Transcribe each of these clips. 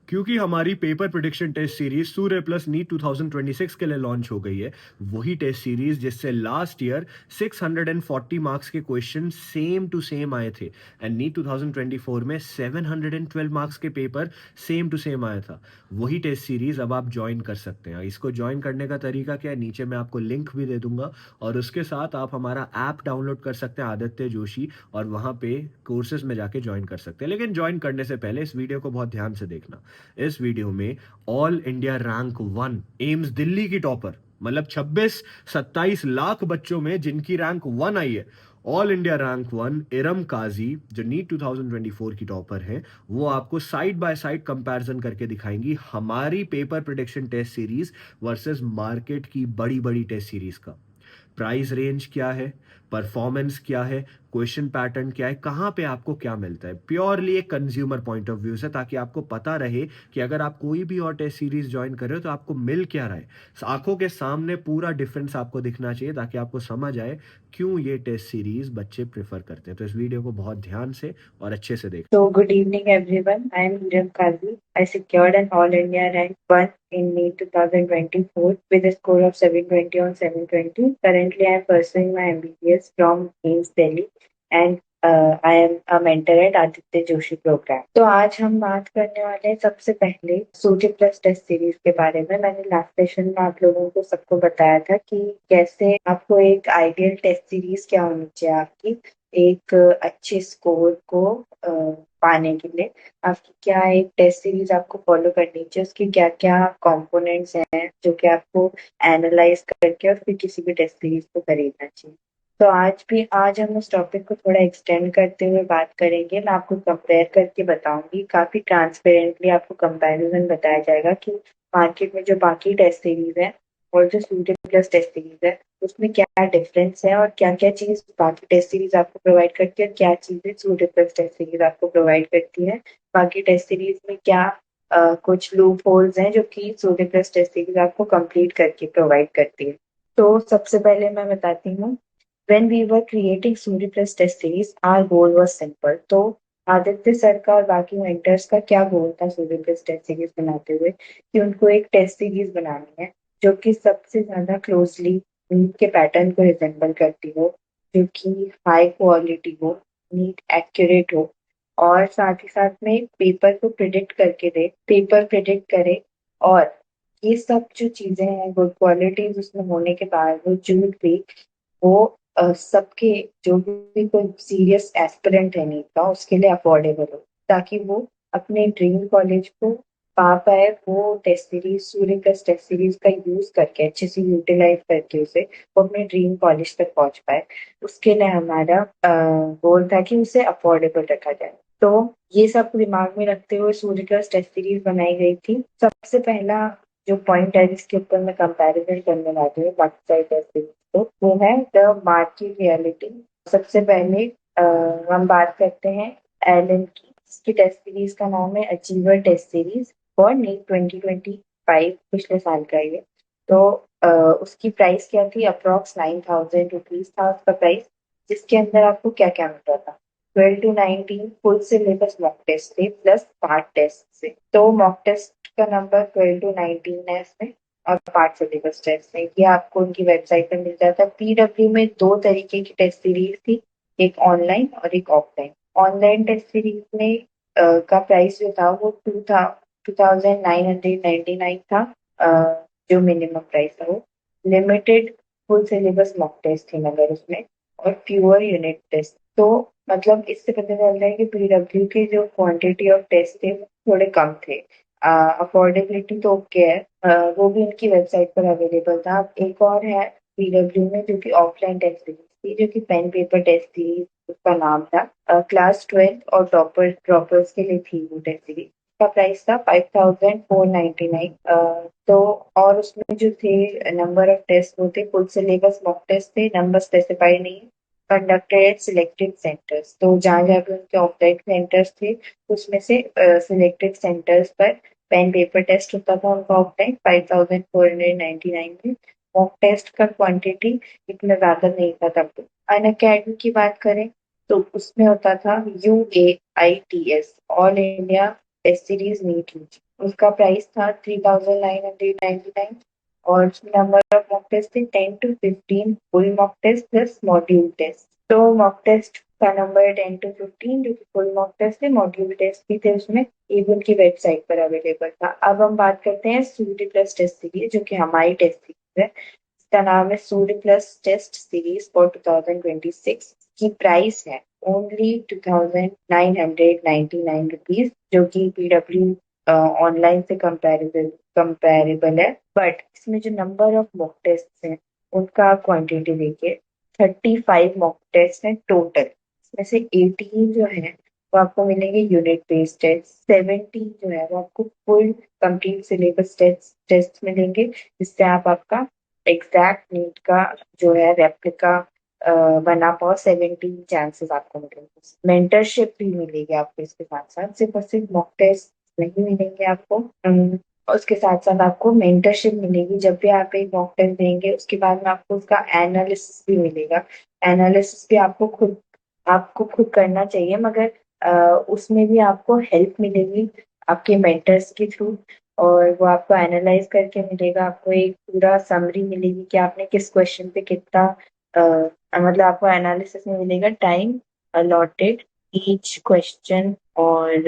क्योंकि हमारी paper prediction test series सूर्य plus NEET 2026 के लिए लॉन्च हो गई है। वही टेस्ट सीरीज जिससे लास्ट ईयर 640 मार्क्स के क्वेश्चन सेम टू सेम आए थे एंड नीट 2024 में 712 मार्क्स के पेपर सेम टू सेम आया था। वही टेस्ट सीरीज अब आप ज्वाइन कर सकते हैं। इसको ज्वाइन करने का तरीका क्या है, नीचे मैं आपको लिंक भी दे दूंगा और उसके साथ आप हमारा ऐप डाउनलोड कर सकते हैं आदित्य जोशी, और वहाँ पे कोर्सेज में जाके ज्वाइन कर सकते हैं। लेकिन ज्वाइन करने से पहले इस वीडियो को बहुत ध्यान से देखना। इस वीडियो में all India rank 1 AIIMS Delhi की टॉपर, मतलब 26-27 लाख बच्चों में जिनकी रैंक 1 आई है, ऑल इंडिया रैंक 1 इरम काजी जो नीट 2024 की टॉपर है, वो आपको साइड बाय साइड कंपैरिजन करके दिखाएंगी हमारी paper prediction test series versus market की बड़ी बड़ी टेस्ट सीरीज का। प्राइस रेंज क्या है, परफॉर्मेंस क्या है, क्वेश्चन पैटर्न क्या है, कहाँ पे आपको क्या मिलता है। प्योरली एक कंज्यूमर पॉइंट ऑफ व्यू से, ताकि आपको पता रहे कि अगर आप कोई भी और टेस्ट सीरीज ज्वाइन कर रहे हो तो आपको मिल क्या रहा है। आंखों के सामने पूरा डिफरेंस आपको दिखना चाहिए ताकि आपको समझ आए क्यों ये टेस्ट सीरीज बच्चे प्रेफर करते हैं। तो इस वीडियो को बहुत ध्यान से और अच्छे से देख। So, good evening, everyone. I am Hiram Kazi. I secured an All India rank 1 in NEET 2024 with a score of 720 on 720. Currently, I am pursuing my MBBS from AIMS Delhi, and I am a mentor at Aditya Joshi program. तो आज हम बात करने वाले हैं सबसे पहले सूर्य plus test series के बारे में। मैंने लास्ट सेशन में आप लोगों को सबको बताया था कि कैसे आपको एक आइडियल टेस्ट सीरीज क्या होनी चाहिए आपकी एक अच्छे स्कोर को पाने के लिए। आपकी क्या एक टेस्ट सीरीज आपको फॉलो करनी चाहिए, उसके क्या क्या कंपोनेंट्स हैं जो कि आपको एनालाइज करके और फिर किसी भी टेस्ट सीरीज को खरीदना चाहिए। तो आज हम उस टॉपिक को थोड़ा एक्सटेंड करते हुए बात करेंगे। मैं आपको कंपेयर करके बताऊंगी, काफी ट्रांसपेरेंटली आपको कंपैरिजन बताया जाएगा कि मार्केट में जो बाकी टेस्ट सीरीज है और जो सूर्य प्लस टेस्ट सीरीज है उसमें क्या डिफरेंस है और क्या क्या चीज बाकी टेस्ट सीरीज आपको प्रोवाइड करती है और क्या चीजें सूर्य प्लस टेस्ट सीरीज आपको प्रोवाइड करती है। बाकी टेस्ट सीरीज में क्या कुछ लूप होल्स हैं जो कि सूर्य प्लस टेस्ट सीरीज आपको कंप्लीट करके प्रोवाइड करती है। तो सबसे पहले मैं बताती हूँ, when we were creating Surya plus test series our goal was simple। तो आदित्य सर का और बाकी मेंटर्स का क्या गोल था सूर्य प्लस टेस्ट सीरीज बनाते हुए, कि उनको एक टेस्ट सीरीज बनानी है जो कि सबसे ज्यादा क्लोजली नीट के पैटर्न को रिजेंबल करती हो, जो कि हाई क्वालिटी हो, नीट एक्यूरेट हो, और साथ ही साथ में पेपर को प्रिडिक्ट करके दे, पेपर प्रिडिक्ट करे। और ये सब जो चीजें हैं गुड क्वालिटीज उसमें होने के बावजूद भी वो सबके जो भी कोई सीरियस एस्पिरेंट है नीट का उसके लिए अफोर्डेबल हो, ताकि वो अपने ड्रीम कॉलेज को पा पाए। वो टेस्ट सीरीज सूर्य प्लस टेस्ट सीरीज का यूज करके अच्छे से यूटिलाइज करके उसे वो अपने ड्रीम कॉलेज तक पहुंच पाए। उसके लिए हमारा गोल था कि उसे अफोर्डेबल रखा जाए। तो ये सब दिमाग में रखते हुए सूर्य प्लस टेस्ट सीरीज बनाई गई थी। सबसे पहला जो पॉइंट है जिसके ऊपर मैं कंपैरिजन करने वाली हूँ बाकी सारी टेस्ट सीरीज, तो वो है द मार्केट रियलिटी। सबसे पहले हम बात करते हैं एलन की। इसकी टेस्ट सीरीज का नाम है achiever test series for NEET 2025, पिछले साल का ये। तो उसकी प्राइस क्या थी, अप्रोक्स 9,000 रुपीज था उसका प्राइस, जिसके अंदर आपको क्या क्या मिल रहा था, 12 to 19 full syllabus mock test थे प्लस पार्ट टेस्ट से। तो मॉक टेस्ट का नंबर 12 to 19 है इसमें, और पार्ट सिलेबस टेस्ट है। ये आपको उनकी वेबसाइट पर मिल जाता है। पीडब्ल्यू में दो तरीके की टेस्ट सीरीज थी, एक ऑनलाइन और एक ऑफलाइन। ऑनलाइन टेस्ट सीरीज में का प्राइस जो था वो 2,999 था, जो मिनिमम प्राइस था वो। Limited full syllabus mock test थी मगर उसमें, और प्योर यूनिट टेस्ट। तो मतलब इससे पता चल रहा है कि पीडब्ल्यू के जो क्वांटिटी ऑफ टेस्ट थे वो थोड़े कम थे। अफोर्डेबिलिटी तो ओके है, वो भी उनकी वेबसाइट पर अवेलेबल था। अब एक और है पीडब्ल्यू में जो कि ऑफलाइन टेस्ट सीरीज थी, जो कि पेन पेपर टेस्ट सीरीज उसका नाम था। क्लास 12 और ड्रॉपर्स के लिए थी वो टेस्ट सीरीज। का प्राइस था 5,499। तो और उसमें जो थे नंबर ऑफ टेस्ट वो थे फुल सिलेबस मॉक टेस्ट थे, नंबर स्पेसिफाई नहीं, कंडक्टेड एट सिलेक्टेड सेंटर्स। तो जहाँ जहाँ पे उनके ऑफलाइन सेंटर्स थे उसमें से सिलेक्टेड सेंटर्स पर पेन पेपर टेस्ट होता था उनका ऑफलाइन 5,499 में। मॉक टेस्ट का क्वांटिटी इतना ज्यादा नहीं था तब। अन अकेडमी की बात करें तो उसमें होता था UAITS, all India test series NEET UG. उसका प्राइस था 3,999 और नंबर ऑफ मॉक टेस्ट थे 10 to 15 full mock test plus module test. तो मॉक टेस्ट का नंबर 10 to 15 जो कि फुल मॉक टेस्ट थे, मॉड्यूल टेस्ट भी थे उसमें, ये भी उनकी वेबसाइट पर अवेलेबल था। अब हम बात करते हैं सूर्य प्लस टेस्ट सीरीज जो कि हमारी टेस्ट सीरीज है। इसका नाम है सूर्य प्लस टेस्ट सीरीज फॉर 2026 की प्राइस है ओनली 2,999 रुपीज, जो कि पीडब्ल्यू ऑनलाइन से कंपेरेबल है। बट इसमें जो नंबर ऑफ मॉक टेस्ट हैं उनका क्वांटिटी देखिए, 35 मॉक टेस्ट हैं टोटल। इसमें से 18 जो है वो आपको मिलेंगे यूनिट बेस्ड टेस्ट, 17 जो है वो आपको फुल कंप्लीट सिलेबस टेस्ट मिलेंगे, जिससे आप आपका एग्जैक्ट नीट का जो है रेप्लिका बना पाओ। 17 चांसेस आपको मिलेंगे। मेंटरशिप भी मिलेगी आपको इसके साथ साथ, सिर्फ और सिर्फ मॉक टेस्ट नहीं मिलेंगे आपको। उसके साथ साथ आपको मेंटरशिप मिलेगी। जब भी आप एक मॉक टेस्ट देंगे उसके बाद में आपको उसका एनालिसिस भी मिलेगा। एनालिसिस भी आपको खुद करना चाहिए, मगर उसमें भी आपको हेल्प मिलेगी आपके मेंटर्स के थ्रू, और वो आपको एनालाइज करके मिलेगा। आपको एक पूरा समरी मिलेगी कि आपने किस क्वेश्चन पे कितना मतलब आपको एनालिसिस में मिलेगा टाइम अलॉटेड ईच क्वेश्चन, और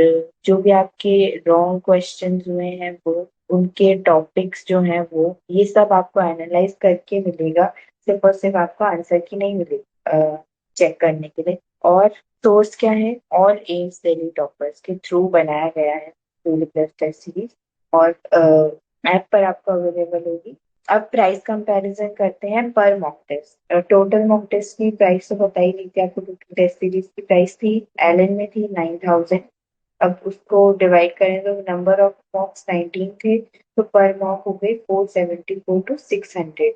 जो भी आपके रॉन्ग क्वेश्चन हुए हैं वो उनके टॉपिक्स जो हैं वो ये सब आपको एनालाइज करके मिलेगा। सिर्फ और सिर्फ आपको आंसर की नहीं मिलेगी चेक करने के लिए। और सोर्स क्या है, ऑल एम्स दिल्ली टॉपर्स के थ्रू बनाया गया है प्लस टेस्ट सीरीज, और ऐप पर आपको अवेलेबल होगी। अब प्राइस कंपैरिजन करते हैं पर mock test. Total mock test की प्राइस तो बता ही दी थी आपको। टोटल टेस्ट सीरीज की प्राइस थी एलन में थी 9,000। अब उसको डिवाइड करें तो नंबर ऑफ मॉक्स 19 थे, तो पर मॉक हो गए 474 to 600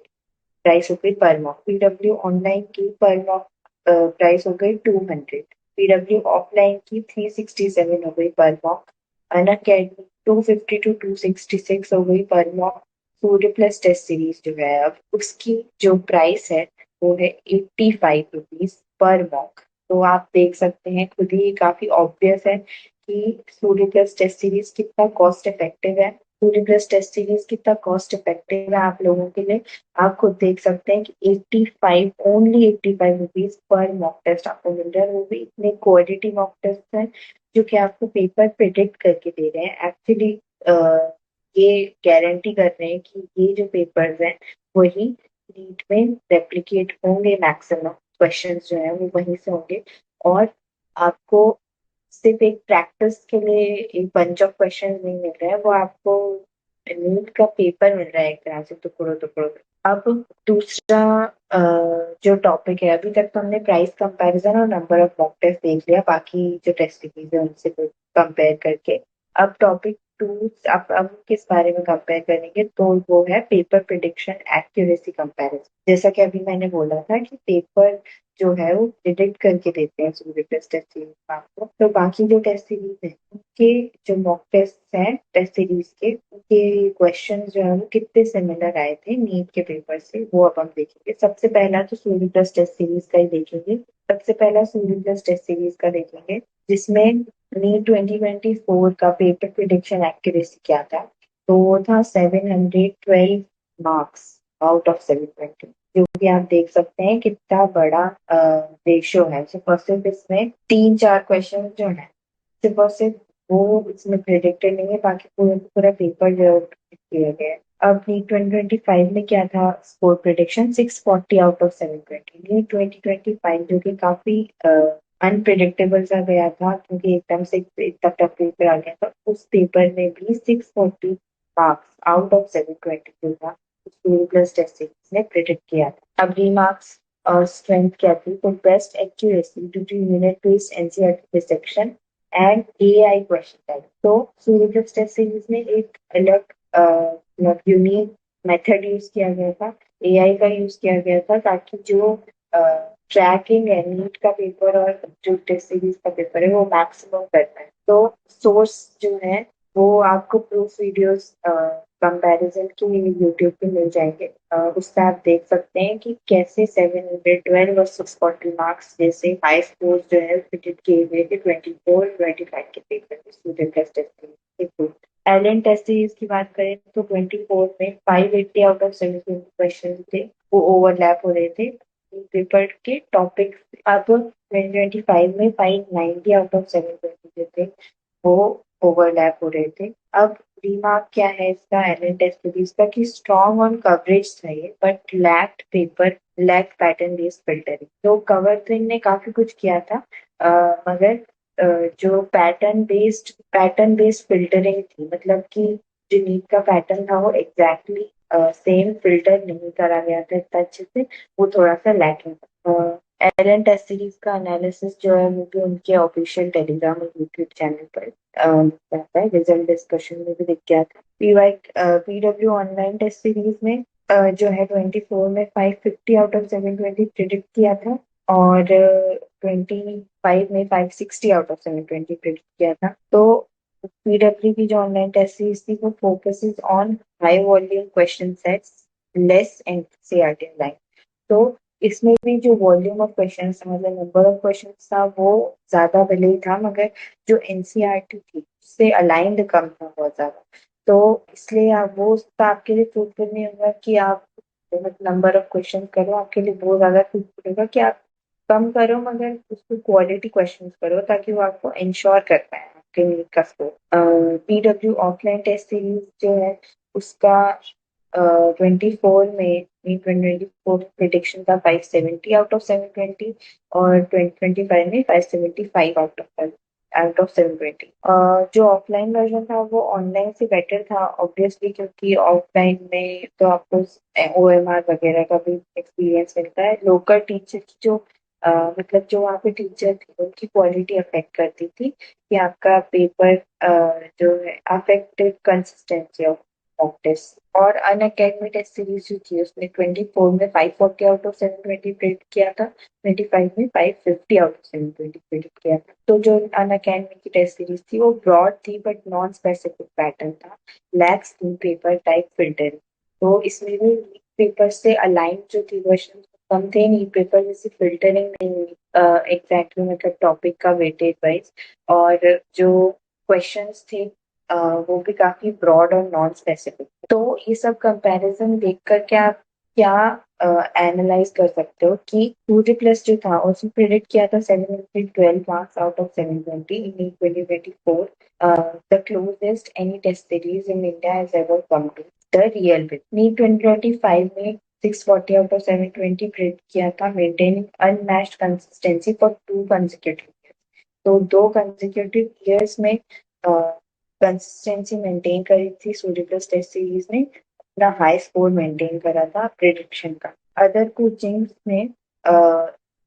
प्राइस हो गई पर मॉक। पीडब्ल्यू ऑनलाइन की पर मॉक प्राइस हो गई 200। पीडब्ल्यू ऑफलाइन की 367 हो गई पर मॉक। अनअकैडमी 250 to 266 हो गई पर मॉक। सूर्य प्लस टेस्ट सीरीज जो है अब उसकी जो प्राइस है वो है 85 रुपीज पर मॉक। तो आप देख सकते हैं खुद ही, काफी ऑब्वियस है कि सूर्य प्लस टेस्ट सीरीज कितना कॉस्ट इफेक्टिव है। सूर्य प्लस टेस्ट सीरीज कितना कॉस्ट इफेक्टिव है आप लोगों के लिए, आप खुद देख सकते हैं कि 85, ओनली 85 रुपीज पर मॉक टेस्ट आपको मिल रहा है। वो भी इतने क्वालिटी मॉक टेस्ट है जो कि आपको पेपर प्रिडिक्ट करके दे रहे हैं। एक्चुअली ये गारंटी कर रहे हैं कि ये जो पेपर्स हैं वही नीट में रेप्लिकेट होंगे। मैक्सिमम क्वेश्चंस जो है वो वहीं से होंगे, और आपको सिर्फ एक प्रैक्टिस के लिए एक बंच ऑफ क्वेश्चन नहीं मिल रहा है, वो आपको नीट का पेपर मिल रहा है एक तरह से टुकड़ों टुकड़ों। अब दूसरा जो टॉपिक है, अभी तक तो हमने प्राइस कंपैरिजन और नंबर ऑफ मॉक टेस्ट देख लिया बाकी जो टेस्ट सीरीज है उनसे कंपेयर करके। अब टॉपिक टू, अब किस बारे में कंपेयर करेंगे, तो वो है पेपर प्रिडिक्शन एक्यूरेसी कंपैरिजन। जैसा कि अभी मैंने बोला था कि पेपर जो है वो प्रिडिक्ट करके देते हैं सूर्य टेस्ट सीरीज में आपको। तो बाकी जो टेस्ट सीरीज है उनके जो मॉक टेस्ट हैं टेस्ट सीरीज के, उनके क्वेश्चन जो है वो कितने सिमिलर आए थे नीट के पेपर से, वो अब हम देखेंगे। सबसे पहला तो सूर्य प्लस टेस्ट सीरीज का ही देखेंगे। सबसे पहला सूर्य प्लस टेस्ट सीरीज का देखेंगे, जिसमें नीट 2024 का पेपर प्रिडिक्शन एक्यूरेसी क्या था। तो वो था 712 मार्क्स आउट ऑफ 720, जो कि आप देख सकते हैं कितना बड़ा रेशियो है। सिर्फ और सिर्फ इसमें 3-4 क्वेश्चन जो है सिर्फ और सिर्फ वो इसमें प्रिडिक्टेड नहीं है, बाकी पूरा पूरा पेपर जो किया गया है। अब नीट 2025 में क्या था score prediction, 640 out of 720। NEET 2025 जो कि काफी अनप्रिडिक्टेबल सा गया था, क्योंकि एकदम से इतना टफ पेपर आ गया था। उस पेपर में भी 640 मार्क्स आउट ऑफ 720 जो था स्कूल प्लस टेस्ट सीरीज ने प्रिडिक्ट किया था। अब रीमार्क्स और स्ट्रेंथ क्या थी, तो best accuracy due to unit based NCERT dissection and AI question type. तो सूर्य प्लस टेस्ट सीरीज में एक अलग यूनिक मेथड यूज किया गया था, एआई का यूज किया गया था, ताकि जो ट्रैकिंग है नीट का पेपर और जो टेस्ट सीरीज का पेपर है वो मैक्सिमम कर पाए। तो सोर्स जो है वो आपको प्रूफ वीडियोस कंपैरिजन के लिए यूट्यूब पे मिल जाएंगे। उससे आप देख सकते हैं कि कैसे 712 और 640 मार्क्स जैसे हाई स्कोर जो है प्रिडिक्ट किए गए थे 24-25 के पेपर में स्टूडेंट टेस्ट के थ्रू। एलन टेस्ट सीरीज की बात करें तो 24 में 580 आउट ऑफ 720 क्वेश्चन थे, वो ओवरलैप हो रहे थे पेपर के टॉपिक। अब 2025 में 590 आउट ऑफ 720 जो थे वो ओवरलैप हो रहे थे। अब दिमाग क्या है इसका एलन टेस्ट सीरीज का कि स्ट्रॉन्ग ऑन कवरेज था ये, but lacked paper, lacked pattern based filtering. तो कवरिंग ने काफी कुछ किया था, मगर जो पैटर्न बेस्ड फिल्टरिंग थी, मतलब कि जो नीट का पैटर्न था वो एग्जैक्टली सेम फिल्टर नहीं करा गया था इतना अच्छे से, वो थोड़ा सा लैकिंग था। एलन टेस्ट सीरीज का एनालिसिस जो है वो भी उनके ऑफिशियल टेलीग्राम और यूट्यूब चैनल पर रहता है, रिजल्ट डिस्कशन में भी दिख गया था। पीडब्ल्यू ऑनलाइन टेस्ट सीरीज में जो है 24 में 550 आउट ऑफ 720 प्रिडिक्ट किया था, और 25 में 560 आउट ऑफ 720 प्रिडिक्ट किया था। तो पीडब्ल्यू की जो ऑनलाइन टेस्ट सीरीज थी वो focuses on high volume question sets, less NCERT line. तो इसमें भी जो वॉल्यूम ऑफ क्वेश्चन था, मतलब नंबर ऑफ क्वेश्चन था, वो ज्यादा भले ही था, मगर जो एनसीईआरटी थी उससे अलाइंड कम था बहुत ज्यादा। तो इसलिए आप वो तो आपके लिए फ्रूटफुल नहीं होगा कि आप नंबर ऑफ क्वेश्चन करो, आपके लिए बहुत ज्यादा फ्रूटफुल होगा कि आप कम करो मगर उसको क्वालिटी क्वेश्चन करो, ताकि वो आपको इंश्योर कर पाए आपके नीट का score. PW offline test series जो है उसका 24 में 2024 प्रिडिक्शन था 570 आउट ऑफ 720, और 2025 में 575 आउट ऑफ 720। जो ऑफलाइन वर्जन था वो ऑनलाइन से बेटर था ऑब्वियसली, क्योंकि ऑफलाइन में तो आपको ओएमआर वगैरह का भी एक्सपीरियंस मिलता है। लोकल टीचर की जो मतलब जो वहाँ पे टीचर थे उनकी क्वालिटी अफेक्ट करती थी कि आपका पेपर जो है affected consistency of mock test. और अन अकेडमी टेस्ट सीरीज जो थी उसने 24 में 540 आउट ऑफ 720 प्रिडिक्ट किया था, 25 में 550 आउट ऑफ 720 प्रिडिक्ट किया था। तो जो अन अकेडमी की टेस्ट सीरीज थी वो ब्रॉड थी बट नॉन स्पेसिफिक पैटर्न था, लैक्स इन पेपर टाइप फिल्टर। तो इसमें भी पेपर से अलाइन जो थी क्वेश्चन कम थे, नीट पेपर में से फिल्टरिंग नहीं हुई एग्जैक्टली, मतलब टॉपिक का वेटेज वाइज। और जो क्वेश्चंस थे वो भी काफी ब्रॉड और नॉन स्पेसिफिक। तो ये सब कंपैरिजन देख करके आप क्या एनालाइज कर सकते हो कि सूर्य प्लस जो था उसने प्रिडिक्ट किया था 712 marks out of 720 in 2024, the closest any test series in India has ever come to the real with. NEET 2025 में 640 आउट ऑफ 720 प्रिडिक्ट किया था, maintaining unmatched consistency for 2 consecutive years। तो 2 consecutive years में consistency maintain करी थी सूर्य plus test series ने, अपना high score maintain करा था प्रिडिक्शन का। अदर कोचिंग में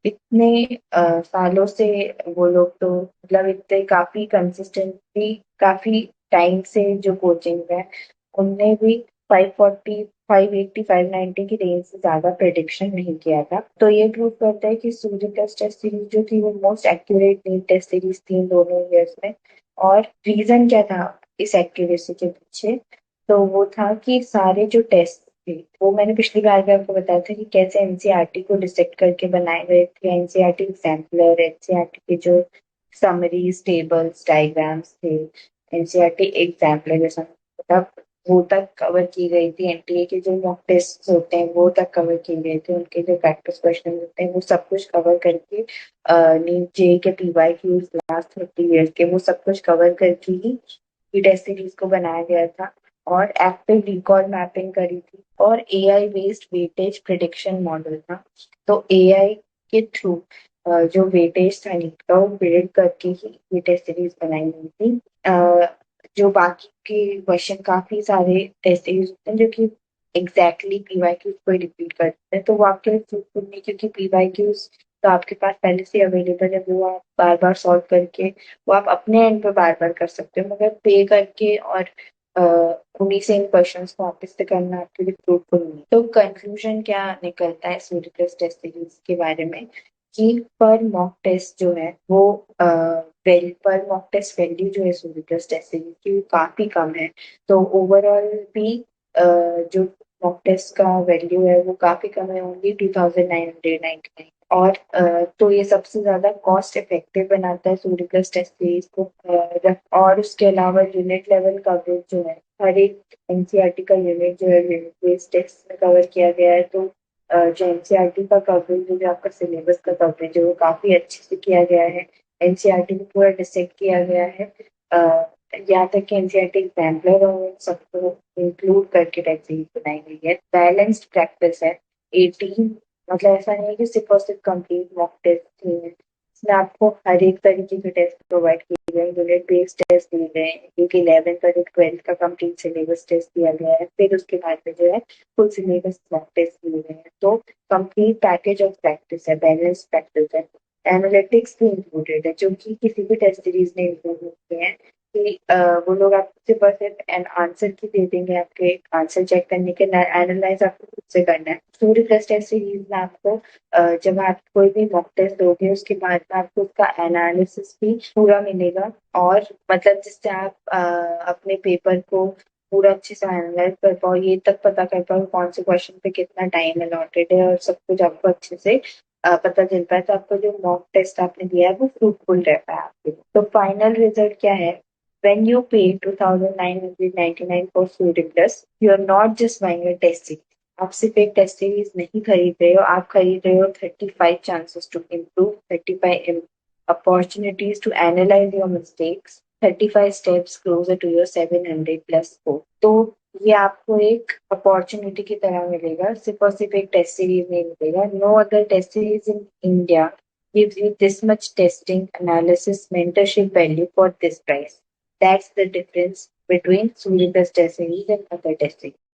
इतने सालों से वो लोग तो मतलब इतने काफी कंसिस्टेंटली काफी टाइम से जो कोचिंग है उनने भी 540 580 590 की रेंज से ज्यादा प्रिडिक्शन नहीं किया था। तो ये प्रूव करता है कि सूर्य प्लस टेस्ट सीरीज जो थी वो most accurate NEET test series थी इन दोनों ईयर्स में। और रीजन क्या था इस एक्यूरेसी के पीछे? तो वो था कि सारे जो टेस्ट थे वो मैंने पिछली बार भी आपको बताया था कि कैसे एनसीईआरटी को डिसेक्ट करके बनाए गए थे। एनसीईआरटी एग्जाम्पलर, एनसीईआरटी के जो समरीज, टेबल्स, डायग्राम्स थे, एनसीईआरटी एग्जाम्पलर जैसा मतलब वो तक कवर की गई थी। एनटीए के जो मॉक टेस्ट होते हैं वो तक कवर किए गए थे, उनके जो प्रैक्टिस क्वेश्चन होते हैं वो सब कुछ कवर करके नीट जे के पीवाई क्यूज लास्ट 30 ईयर्स के वो सब कुछ कवर करके ही टेस्ट सीरीज को बनाया गया था। और एक्टिव रिकॉल मैपिंग करी थी, और AI based weightage prediction model था। तो एआई के थ्रू जो वेटेज था नीट का वो प्रिडिक्ट करके ही ये टेस्ट सीरीज बनाई गई थी। जो बाकी के क्वेश्चन काफी सारे टेस्ट सीरीज होते हैं जो कि एग्जैक्टली पीवाई क्यूज को रिपीट करते हैं, तो वो आपके लिए फ्रूटफुल नहीं, क्योंकि पीवाई क्यूज तो आपके पास पहले से अवेलेबल है, वो आप बार बार सॉल्व करके वो आप अपने एंड पे बार बार कर सकते हो, मगर पे करके और उन्हीं से इन क्वेश्चंस को वापस से करना आपके लिए फ्रूटफुल नहीं। तो कंक्लूजन क्या निकलता है सूर्य प्लस टेस्ट सीरीज के बारे में कि पर मॉक टेस्ट जो है वो पर मॉक टेस्ट वैल्यू जो है सूर्य प्लस टेस्ट सीरीज की वो काफी कम है। तो ओवरऑल भी जो मॉक टेस्ट का वैल्यू है वो काफी कम है, ओनली 2999 और तो ये सबसे ज्यादा कॉस्ट इफेक्टिव बनाता है सूर्य प्लस टेस्ट सीरीज को। और उसके अलावा यूनिट लेवल कवरेज जो है, हर एक एनसीईआरटी का यूनिट जो है यूनिट बेस्ड टेस्ट में कवर किया गया है। तो जो एनसीईआरटी का कवरेज, जो आपका सिलेबस का कवरेज है, वो काफी अच्छे से किया गया है। एनसीईआरटी को पूरा डिसेक्ट किया गया है। यहाँ तक कि एनसीईआरटी एग्जाम्पलर और उन सबको इंक्लूड करके टेस्ट सीरीज बनाई गई है। बैलेंस्ड प्रैक्टिस है। 18, मतलब ऐसा नहीं है कि सिर्फ और सिर्फ कंप्लीट मॉक टेस्ट ही है। इसमें आपको हर एक तरीके के टेस्ट प्रोवाइड किए गए, यूनिट बेस्ड टेस्ट दिए गए हैं, एक 11th और एक 12th का कंप्लीट सिलेबस टेस्ट दिया गया है। फिर उसके बाद में जो है फुल सिलेबस मॉक टेस्ट दिए गए हैं। तो कंप्लीट पैकेज ऑफ प्रैक्टिस है, बैलेंस प्रैक्टिस है। एनालिटिक्स भी इंक्लूडेड है, जो कि किसी भी टेस्ट सीरीज में इंक्लूड होते हैं। कि वो लोग आपको सिर्फ और सिर्फ एन आंसर की दे देंगे, आपके आंसर चेक करने के, एनालाइज आपको खुद से करना है। पूरी प्लस टेस्ट सीरीज में आपको जब आप कोई भी मॉक टेस्ट दोगे, उसके बाद में आपको उसका एनालिसिस भी पूरा मिलेगा। और मतलब जिससे आप अपने पेपर को पूरा अच्छे से एनालाइज कर पाओ, ये तक पता कर पाओ कौन से क्वेश्चन पे कितना टाइम अलॉटेड है, और सब कुछ आपको अच्छे से पता चलता है। तो आपको जो मॉक टेस्ट आपने दिया है वो फ्रूटफुल रहता है आपके लिए। तो फाइनल रिजल्ट क्या है? When you pay 2,999 for Surya Plus, you are not just buying a test series. आप सिर्फ एक टेस्ट सीरीज नहीं खरीद रहे हो, आप खरीद रहे हो 35 chances to improve, 35 opportunities to analyze your mistakes, 35 steps closer to your 700 plus score. तो ये आपको एक अपॉर्चुनिटी की तरह मिलेगा, सिर्फ और सिर्फ एक टेस्ट सीरीज नहीं मिलेगा। No other test series in India gives you this much testing, analysis, mentorship value for this price. That's the difference between Surya Plus test series and other test series.